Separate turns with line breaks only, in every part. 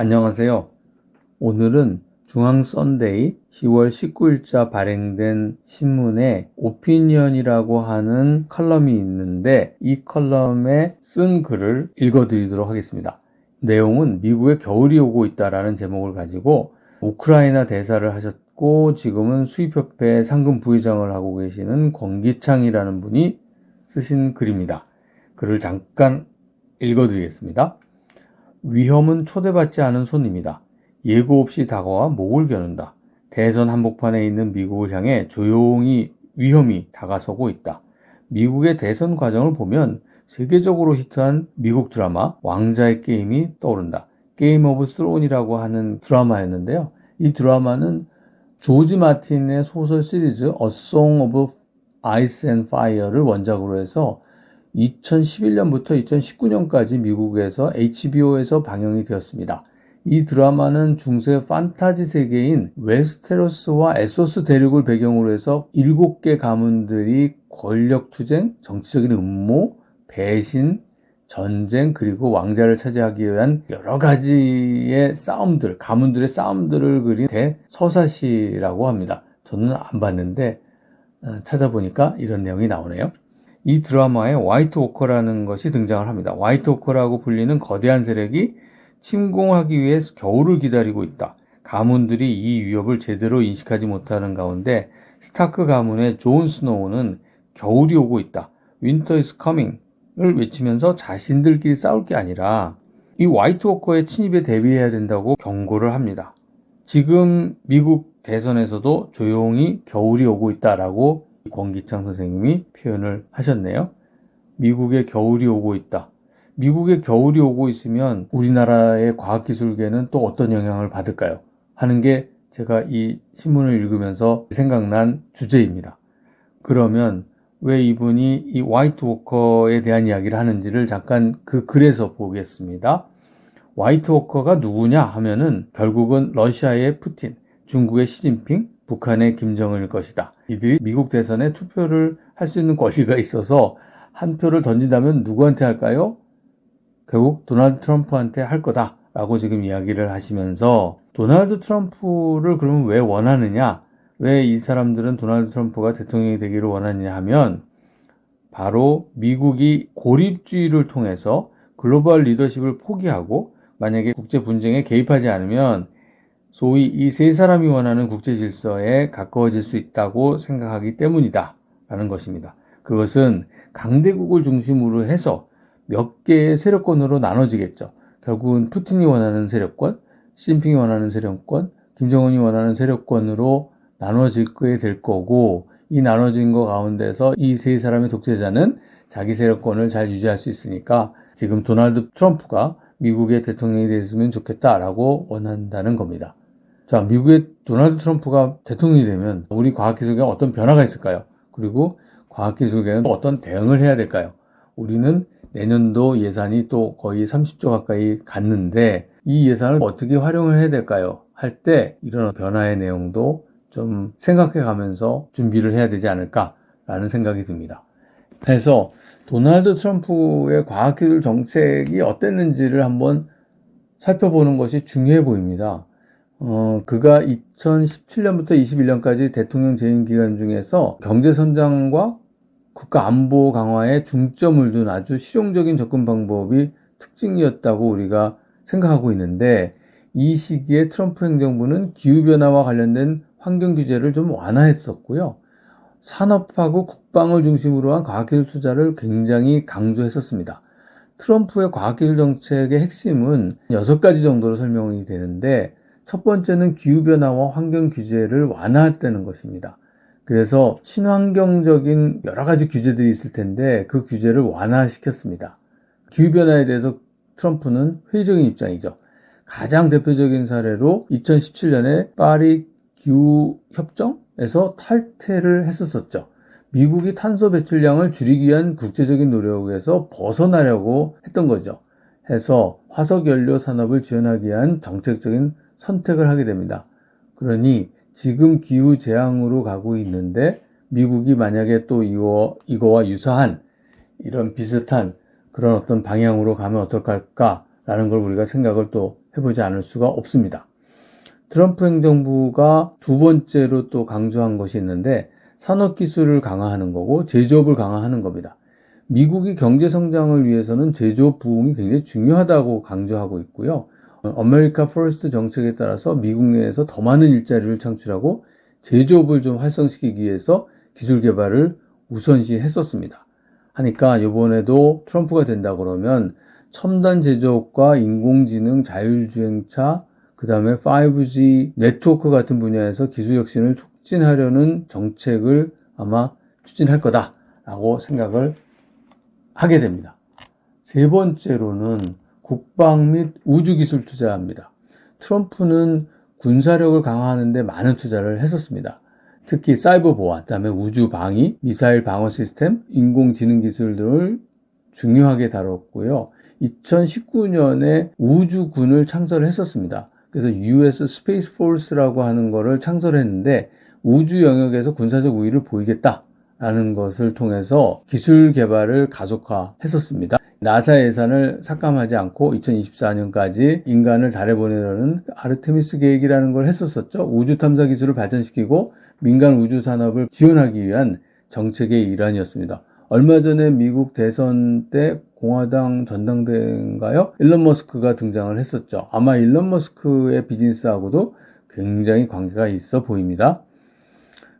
안녕하세요. 오늘은 중앙선데이 10월 19일자 발행된 신문에 오피니언이라고 하는 컬럼이 있는데 이 컬럼에 쓴 글을 읽어드리도록 하겠습니다. 내용은 미국에 겨울이 오고 있다라는 제목을 가지고 우크라이나 대사를 하셨고 지금은 수입협회 상금 부회장을 하고 계시는 권기창이라는 분이 쓰신 글입니다. 글을 잠깐 읽어드리겠습니다. 위험은 초대받지 않은 손님이다. 예고 없이 다가와 목을 겨눈다. 대선 한복판에 있는 미국을 향해 조용히 위험이 다가서고 있다. 미국의 대선 과정을 보면 세계적으로 히트한 미국 드라마 왕자의 게임이 떠오른다. 게임 오브 스론이라고 하는 드라마였는데요. 이 드라마는 조지 마틴의 소설 시리즈 A Song of Ice and Fire를 원작으로 해서 2011년부터 2019년까지 미국에서 HBO에서 방영이 되었습니다. 이 드라마는 중세 판타지 세계인 웨스테로스와 에소스 대륙을 배경으로 해서 7개 가문들이 권력투쟁, 정치적인 음모, 배신, 전쟁, 그리고 왕자를 차지하기 위한 여러 가지의 싸움들, 가문들의 싸움들을 그린 대서사시라고 합니다. 저는 안 봤는데 찾아보니까 이런 내용이 나오네요. 이 드라마에 화이트 워커라는 것이 등장을 합니다. 화이트 워커라고 불리는 거대한 세력이 침공하기 위해 겨울을 기다리고 있다. 가문들이 이 위협을 제대로 인식하지 못하는 가운데 스타크 가문의 존 스노우는 겨울이 오고 있다. Winter is coming을 외치면서 자신들끼리 싸울 게 아니라 이 화이트 워커의 침입에 대비해야 된다고 경고를 합니다. 지금 미국 대선에서도 조용히 겨울이 오고 있다라고 권기창 선생님이 표현을 하셨네요. 미국에 겨울이 오고 있다. 미국에 겨울이 오고 있으면 우리나라의 과학기술계는 또 어떤 영향을 받을까요? 하는 게 제가 이 신문을 읽으면서 생각난 주제입니다. 그러면 왜 이분이 이 화이트 워커에 대한 이야기를 하는지를 잠깐 그 글에서 보겠습니다. 화이트 워커가 누구냐 하면은 결국은 러시아의 푸틴, 중국의 시진핑, 북한의 김정은일 것이다. 이들이 미국 대선에 투표를 할 수 있는 권리가 있어서 한 표를 던진다면 누구한테 할까요? 결국 도널드 트럼프한테 할 거다라고 지금 이야기를 하시면서 도널드 트럼프를 그러면 왜 원하느냐? 왜 이 사람들은 도널드 트럼프가 대통령이 되기를 원하느냐 하면 바로 미국이 고립주의를 통해서 글로벌 리더십을 포기하고 만약에 국제 분쟁에 개입하지 않으면 소위 이 세 사람이 원하는 국제 질서에 가까워질 수 있다고 생각하기 때문이다 라는 것입니다. 그것은 강대국을 중심으로 해서 몇 개의 세력권으로 나눠지겠죠. 결국은 푸틴이 원하는 세력권, 시진핑이 원하는 세력권, 김정은이 원하는 세력권으로 나눠지게 될 거고 이 나눠진 거 가운데서 이 세 사람의 독재자는 자기 세력권을 잘 유지할 수 있으니까 지금 도널드 트럼프가 미국의 대통령이 됐으면 좋겠다라고 원한다는 겁니다. 자, 미국의 도널드 트럼프가 대통령이 되면 우리 과학기술계가 어떤 변화가 있을까요? 그리고 과학기술계는 어떤 대응을 해야 될까요? 우리는 내년도 예산이 또 거의 30조 가까이 갔는데 이 예산을 어떻게 활용을 해야 될까요? 할 때 이런 변화의 내용도 좀 생각해 가면서 준비를 해야 되지 않을까라는 생각이 듭니다. 그래서 도널드 트럼프의 과학기술 정책이 어땠는지를 한번 살펴보는 것이 중요해 보입니다. 그가 2017년부터 21년까지 대통령 재임 기간 중에서 경제 성장과 국가 안보 강화에 중점을 둔 아주 실용적인 접근 방법이 특징이었다고 우리가 생각하고 있는데 이 시기에 트럼프 행정부는 기후변화와 관련된 환경 규제를 좀 완화했었고요. 산업하고 국방을 중심으로 한 과학기술 투자를 굉장히 강조했었습니다. 트럼프의 과학기술 정책의 핵심은 6가지 정도로 설명이 되는데 첫 번째는 기후변화와 환경 규제를 완화했다는 것입니다. 그래서 친환경적인 여러 가지 규제들이 있을 텐데 그 규제를 완화시켰습니다. 기후변화에 대해서 트럼프는 회의적인 입장이죠. 가장 대표적인 사례로 2017년에 파리 기후협정에서 탈퇴를 했었죠. 미국이 탄소 배출량을 줄이기 위한 국제적인 노력에서 벗어나려고 했던 거죠. 해서 화석연료 산업을 지원하기 위한 정책적인 선택을 하게 됩니다. 그러니 지금 기후 재앙으로 가고 있는데 미국이 만약에 또 이거와 유사한 이런 비슷한 그런 어떤 방향으로 가면 어떨까라는 걸 우리가 생각을 또 해보지 않을 수가 없습니다. 트럼프 행정부가 두 번째로 또 강조한 것이 있는데 산업기술을 강화하는 거고 제조업을 강화하는 겁니다. 미국이 경제 성장을 위해서는 제조업 부흥이 굉장히 중요하다고 강조하고 있고요. 아메리카 퍼스트 정책에 따라서 미국 내에서 더 많은 일자리를 창출하고 제조업을 좀 활성시키기 위해서 기술 개발을 우선시 했었습니다. 하니까 이번에도 트럼프가 된다 그러면 첨단 제조업과 인공지능, 자율주행차, 그 다음에 5G 네트워크 같은 분야에서 기술 혁신을 촉진하려는 정책을 아마 추진할 거다라고 생각을 하게 됩니다. 세 번째로는 국방 및 우주기술 투자입니다. 트럼프는 군사력을 강화하는 데 많은 투자를 했었습니다. 특히 사이버 보안, 그다음에 우주 방위, 미사일 방어 시스템, 인공지능 기술들을 중요하게 다뤘고요. 2019년에 우주군을 창설했었습니다. 그래서 US Space Force라고 하는 거를 창설했는데 우주 영역에서 군사적 우위를 보이겠다라는 것을 통해서 기술 개발을 가속화했었습니다. 나사 예산을 삭감하지 않고 2024년까지 인간을 달에 보내려는 아르테미스 계획이라는 걸 했었었죠. 우주 탐사 기술을 발전시키고 민간 우주 산업을 지원하기 위한 정책의 일환이었습니다. 얼마 전에 미국 대선 때 공화당 전당대회인가요? 일론 머스크가 등장을 했었죠. 아마 일론 머스크의 비즈니스하고도 굉장히 관계가 있어 보입니다.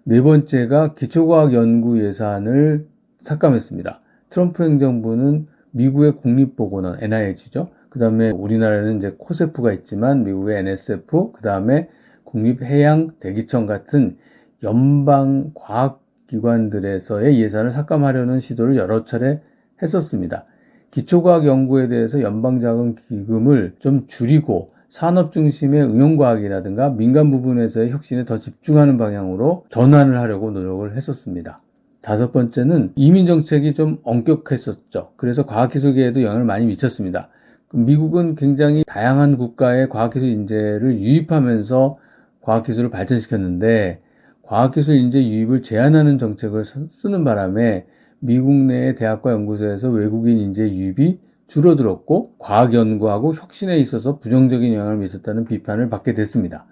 네 번째가 기초과학 연구 예산을 삭감했습니다. 트럼프 행정부는 미국의 국립보건원 NIH죠. 그 다음에 우리나라에는 이제 코세프가 있지만 미국의 NSF, 그 다음에 국립해양대기청 같은 연방과학기관들에서의 예산을 삭감하려는 시도를 여러 차례 했었습니다. 기초과학 연구에 대해서 연방자금기금을 좀 줄이고 산업 중심의 응용과학이라든가 민간 부분에서의 혁신에 더 집중하는 방향으로 전환을 하려고 노력을 했었습니다. 다섯 번째는 이민정책이 좀 엄격했었죠. 그래서 과학기술계에도 영향을 많이 미쳤습니다. 미국은 굉장히 다양한 국가의 과학기술 인재를 유입하면서 과학기술을 발전시켰는데 과학기술 인재 유입을 제한하는 정책을 쓰는 바람에 미국 내의 대학과 연구소에서 외국인 인재 유입이 줄어들었고 과학연구하고 혁신에 있어서 부정적인 영향을 미쳤다는 비판을 받게 됐습니다.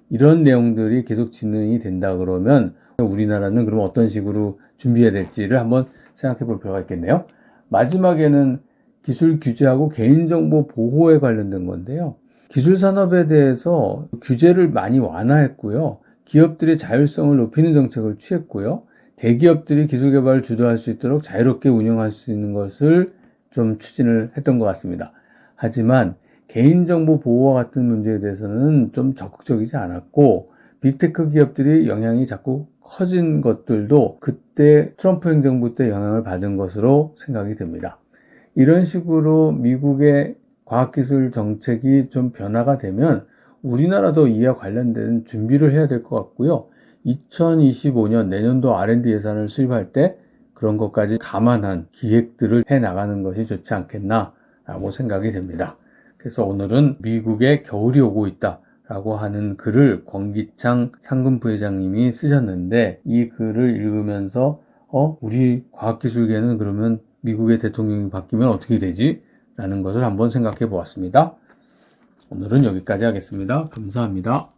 이런 내용들이 계속 진행이 된다 그러면 우리나라는 그럼 어떤 식으로 준비해야 될지를 한번 생각해 볼 필요가 있겠네요. 마지막에는 기술 규제하고 개인정보 보호에 관련된 건데요. 기술 산업에 대해서 규제를 많이 완화했고요. 기업들의 자율성을 높이는 정책을 취했고요. 대기업들이 기술 개발을 주도할 수 있도록 자유롭게 운영할 수 있는 것을 좀 추진을 했던 것 같습니다. 하지만 개인정보 보호와 같은 문제에 대해서는 좀 적극적이지 않았고 빅테크 기업들이 영향이 자꾸 커진 것들도 그때 트럼프 행정부 때 영향을 받은 것으로 생각이 됩니다. 이런 식으로 미국의 과학기술 정책이 좀 변화가 되면 우리나라도 이와 관련된 준비를 해야 될 것 같고요. 2025년 내년도 R&D 예산을 수립할 때 그런 것까지 감안한 기획들을 해 나가는 것이 좋지 않겠나라고 생각이 됩니다. 그래서 오늘은 미국에 겨울이 오고 있다라고 하는 글을 권기창 상금 부회장님이 쓰셨는데 이 글을 읽으면서 우리 과학기술계는 그러면 미국의 대통령이 바뀌면 어떻게 되지? 라는 것을 한번 생각해 보았습니다. 오늘은 여기까지 하겠습니다. 감사합니다.